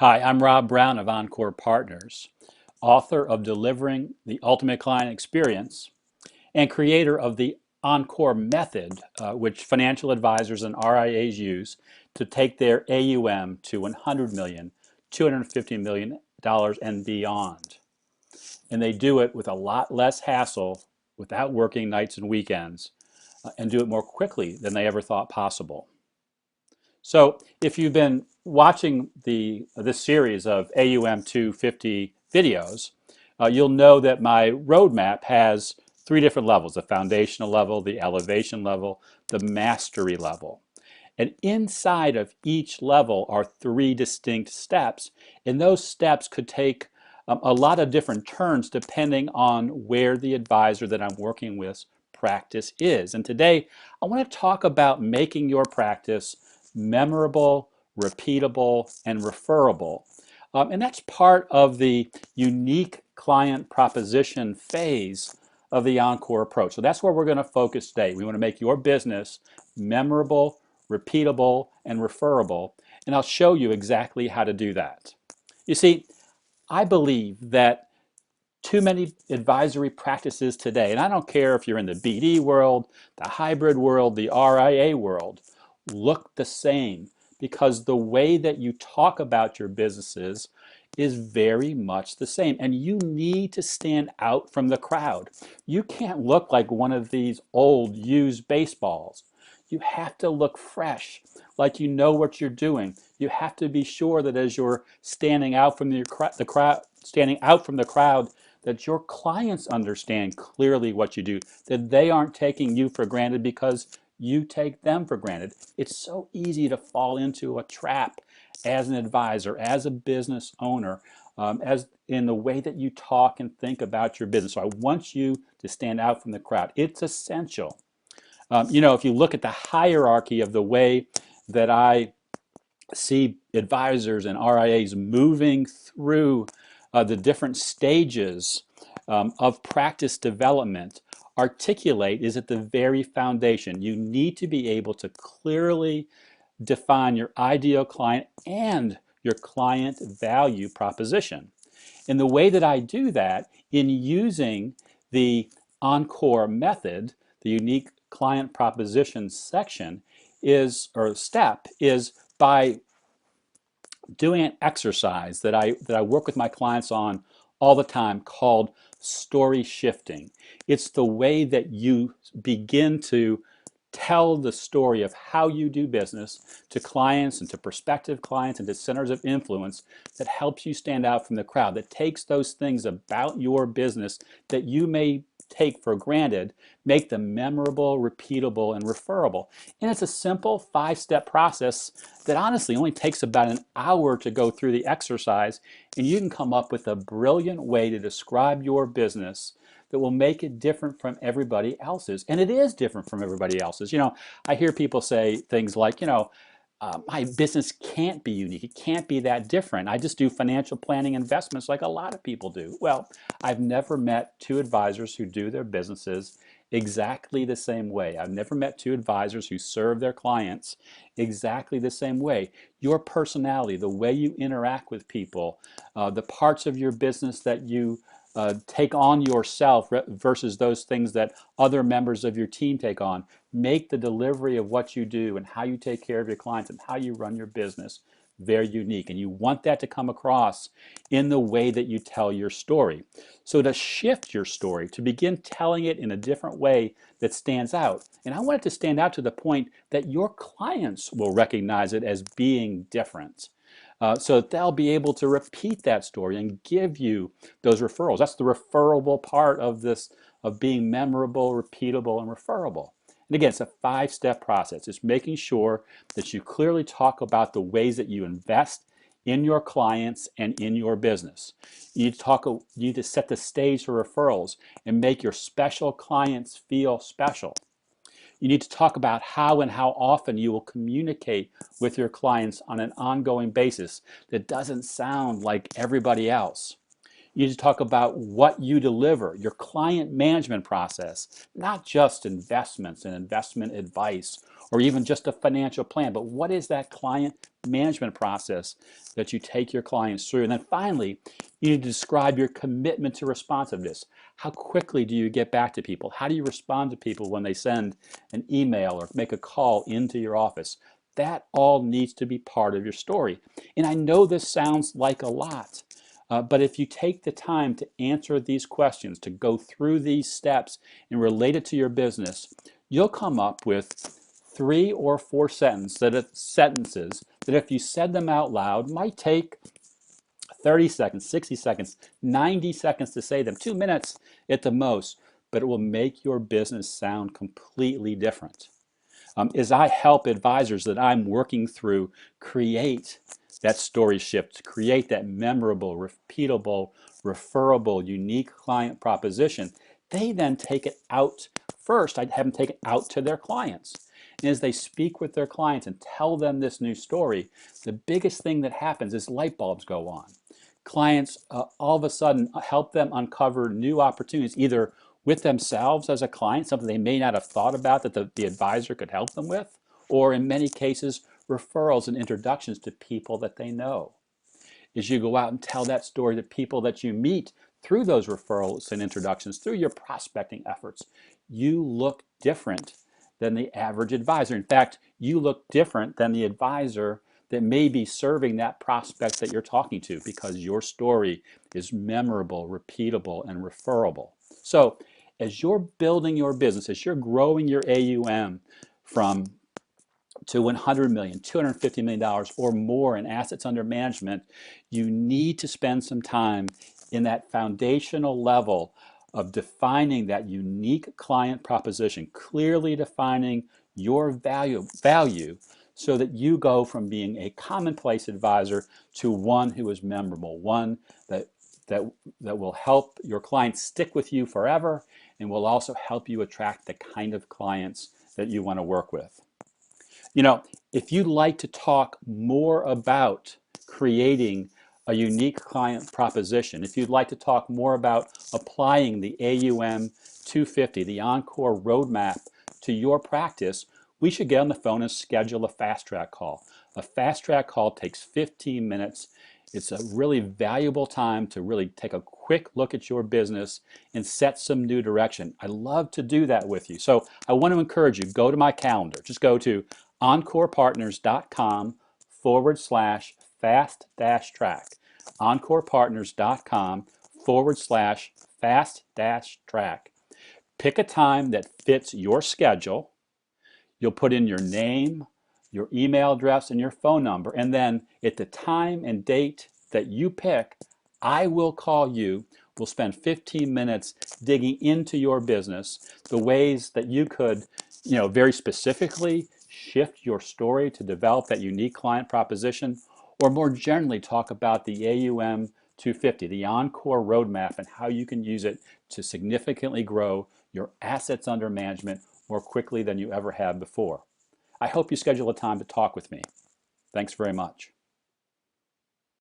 Hi, I'm Rob Brown of Encore Partners, author of Delivering the Ultimate Client Experience and creator of the Encore Method, which financial advisors and RIAs use to take their AUM to $100 million, $250 million and beyond. And they do it with a lot less hassle without working nights and weekends and do it more quickly than they ever thought possible. So if you've been watching this series of AUM 250 videos, you'll know that my roadmap has three different levels: the foundational level, the elevation level, the mastery level. And inside of each level are three distinct steps, and those steps could take a lot of different turns depending on where the advisor that I'm working with practice is. And today I want to talk about making your practice memorable, repeatable, and referable. And that's part of the unique client proposition phase of the Encore approach. So that's where we're going to focus today. We want to make your business memorable, repeatable, and referable. And I'll show you exactly how to do that. You see, I believe that too many advisory practices today, and I don't care if you're in the BD world, the hybrid world, the RIA world, look the same because the way that you talk about your businesses is very much the same. And you need to stand out from the crowd. You can't look like one of these old used baseballs. You have to look fresh, like you know what you're doing. You have to be sure that as you're standing out from the crowd, that your clients understand clearly what you do, that they aren't taking you for granted because you take them for granted. It's so easy to fall into a trap as an advisor, as a business owner, as in the way that you talk and think about your business. So I want you to stand out from the crowd. It's essential. If you look at the hierarchy of the way that I see advisors and RIAs moving through the different stages of practice development, articulate is at the very foundation. You need to be able to clearly define your ideal client and your client value proposition. And the way that I do that in using the Encore method, the unique client proposition section or step is by doing an exercise that I work with my clients on all the time called story shifting. It's the way that you begin to tell the story of how you do business to clients and to prospective clients and to centers of influence that helps you stand out from the crowd, that takes those things about your business that you may take for granted, make them memorable, repeatable, and referable. And it's a simple 5-step process that honestly only takes about an hour to go through the exercise, and you can come up with a brilliant way to describe your business that will make it different from everybody else's. And it is different from everybody else's. I hear people say things like, my business can't be unique. It can't be that different. I just do financial planning investments like a lot of people do. Well, I've never met two advisors who do their businesses exactly the same way. I've never met two advisors who serve their clients exactly the same way. Your personality, the way you interact with people, the parts of your business that you take on yourself versus those things that other members of your team take on, make the delivery of what you do and how you take care of your clients and how you run your business very unique. And you want that to come across in the way that you tell your story. So to shift your story, to begin telling it in a different way that stands out. And I want it to stand out to the point that your clients will recognize it as being different. So that they'll be able to repeat that story and give you those referrals. That's the referable part of this, of being memorable, repeatable, and referable. And again, it's a 5-step process. It's making sure that you clearly talk about the ways that you invest in your clients and in your business. You need to set the stage for referrals and make your special clients feel special. You need to talk about how and how often you will communicate with your clients on an ongoing basis that doesn't sound like everybody else. You need to talk about what you deliver, your client management process, not just investments and investment advice or even just a financial plan. But what is that client management process that you take your clients through? And then finally, you need to describe your commitment to responsiveness. How quickly do you get back to people? How do you respond to people when they send an email or make a call into your office? That all needs to be part of your story. And I know this sounds like a lot, but if you take the time to answer these questions, to go through these steps and relate it to your business, you'll come up with 3 or 4 sentences that if you said them out loud might take 30 seconds, 60 seconds, 90 seconds to say them, 2 minutes at the most, but it will make your business sound completely different. As I help advisors that I'm working through create that story shift, create that memorable, repeatable, referable, unique client proposition, they then take it out first. I'd have them take it out to their clients. And as they speak with their clients and tell them this new story, the biggest thing that happens is light bulbs go on. Clients all of a sudden help them uncover new opportunities, either with themselves as a client, something they may not have thought about that the advisor could help them with, or in many cases, referrals and introductions to people that they know. As you go out and tell that story to people that you meet through those referrals and introductions, through your prospecting efforts, you look different than the average advisor. In fact, you look different than the advisor that may be serving that prospect that you're talking to because your story is memorable, repeatable, and referable. So as you're building your business, as you're growing your AUM from to $100 million, $250 million or more in assets under management, you need to spend some time in that foundational level of defining that unique client proposition, clearly defining your value so that you go from being a commonplace advisor to one who is memorable, one that that will help your clients stick with you forever and will also help you attract the kind of clients that you want to work with. You know, if you'd like to talk more about creating a unique client proposition, if you'd like to talk more about applying the AUM 250, the Encore roadmap to your practice, we should get on the phone and schedule a fast track call. A fast track call takes 15 minutes. It's a really valuable time to really take a quick look at your business and set some new direction. I love to do that with you. So I want to encourage you, go to my calendar. Just go to encorepartners.com/fast track. Encorepartners.com/fast track. Pick a time that fits your schedule. You'll put in your name, your email address, and your phone number. And then at the time and date that you pick, I will call you. We'll spend 15 minutes digging into your business, the ways that you could, very specifically shift your story to develop that unique client proposition, or more generally talk about the AUM 250, the Encore roadmap, and how you can use it to significantly grow your assets under management more quickly than you ever have before. I hope you schedule a time to talk with me. Thanks very much.